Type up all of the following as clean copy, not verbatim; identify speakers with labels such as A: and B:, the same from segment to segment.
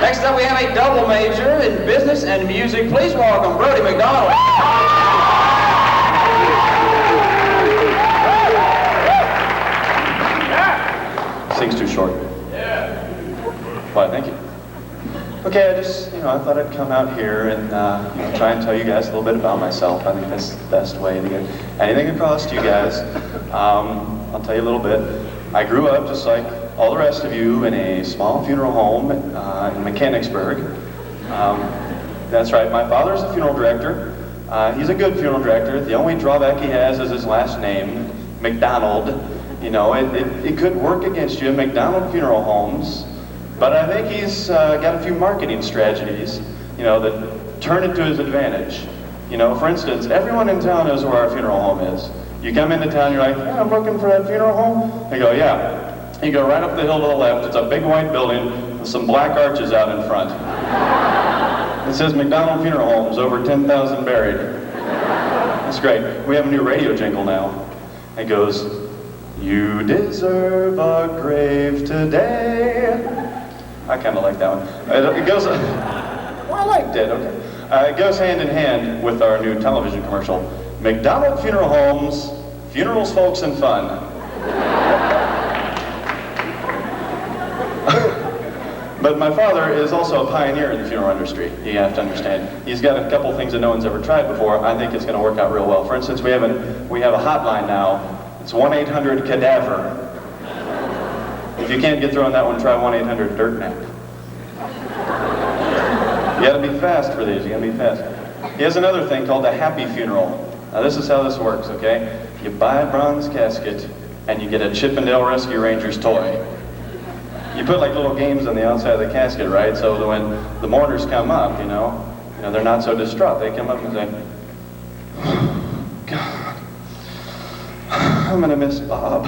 A: Next up, we have a double major in business and music. Please welcome Brody McDonald. Sings too short. Yeah. Why, thank you. Okay, I thought I'd come out here and try and tell you guys a little bit about myself. I think that's the best way to get anything across to you guys. I'll tell you a little bit. I grew up just like all the rest of you in a small funeral home in Mechanicsburg. That's right, my father's a funeral director. He's a good funeral director. The only drawback he has is his last name, McDonald. You know, it could work against you, McDonald Funeral Homes. But I think he's got a few marketing strategies, that turn it to his advantage. For instance, everyone in town knows where our funeral home is. You come into town, you're like, yeah, I'm looking for that funeral home. They go, yeah. You go right up the hill to the left. It's a big white building with some black arches out in front. It says McDonald Funeral Homes, over 10,000 buried. That's great. We have a new radio jingle now. It goes, you deserve a grave today. I kind of like that one. It goes, well, I liked it, okay. It goes hand in hand with our new television commercial. McDonald Funeral Homes, funerals, folks, and fun. But my father is also a pioneer in the funeral industry, you have to understand. He's got a couple things that no one's ever tried before. I think it's going to work out real well. For instance, we have a hotline now. It's 1-800-CADAVER. If you can't get through on that one, try 1-800-DIRTNAP. You gotta be fast for these, you gotta be fast. He has another thing called the Happy Funeral. Now this is how this works, okay? You buy a bronze casket, and you get a Chippendale Rescue Rangers toy. You put like little games on the outside of the casket, right? So that when the mourners come up, they're not so distraught. They come up and say, God, I'm gonna miss Bob.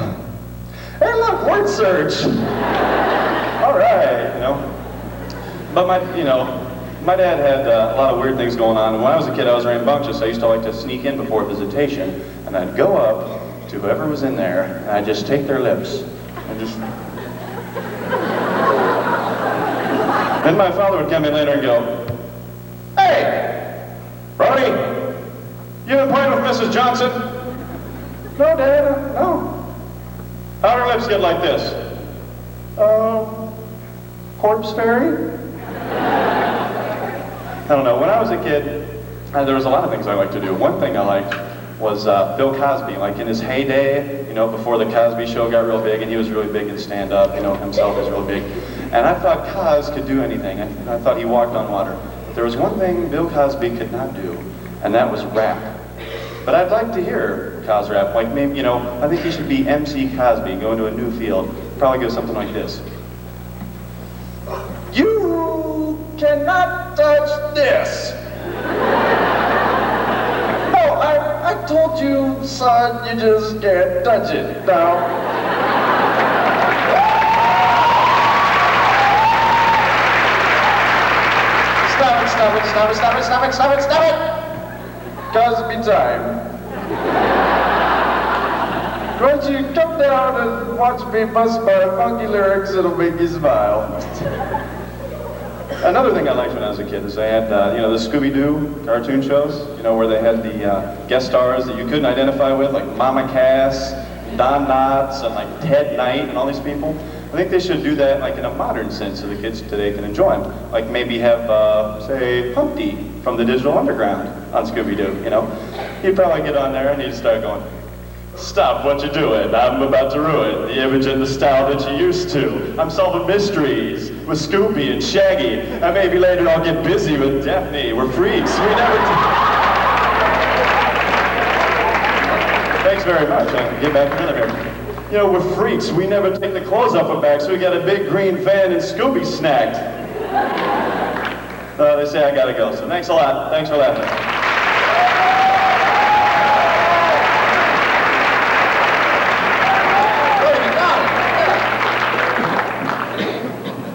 A: Hey, look, word search. All right, But my dad had a lot of weird things going on. And when I was a kid, I was rambunctious. I used to like to sneak in before visitation, and I'd go up to whoever was in there, and I'd just take their lips, and just. Then my father would come in later and go, "Hey, Brody, you been playing with Mrs. Johnson?" "No, Dad, no." How do her lips get like this? Corpse fairy? I don't know. When I was a kid, there was a lot of things I liked to do. One thing I liked was Bill Cosby. Like in his heyday, before the Cosby Show got real big, and he was really big in stand-up, himself was real big. And I thought Cos could do anything. I thought he walked on water. But there was one thing Bill Cosby could not do, and that was rap. But I'd like to hear Cos rap. Like maybe, I think he should be MC Cosby, go into a new field. Probably go something like this. You cannot touch this. No, I told you, son, you just can't touch it. Now. Stop it. Cosby time. Won't you come down and watch me bust my funky lyrics? It'll make you smile. Another thing I liked when I was a kid is they had, the Scooby-Doo cartoon shows, where they had the guest stars that you couldn't identify with, like Mama Cass, Don Knotts, and like Ted Knight, and all these people. I think they should do that like in a modern sense so the kids today can enjoy them. Like maybe have, say, Humpty from the Digital Underground on Scooby-Doo, He'd probably get on there and he'd start going, "Stop what you're doing. I'm about to ruin the image and the style that you used to. I'm solving mysteries with Scooby and Shaggy. And maybe later I'll get busy with Daphne. We're freaks. We never Thanks very much. I can get back in here. We're freaks. We never take the clothes off our backs, so we got a big green fan and Scooby snacked." They say I gotta go, so thanks a lot. Thanks for laughing.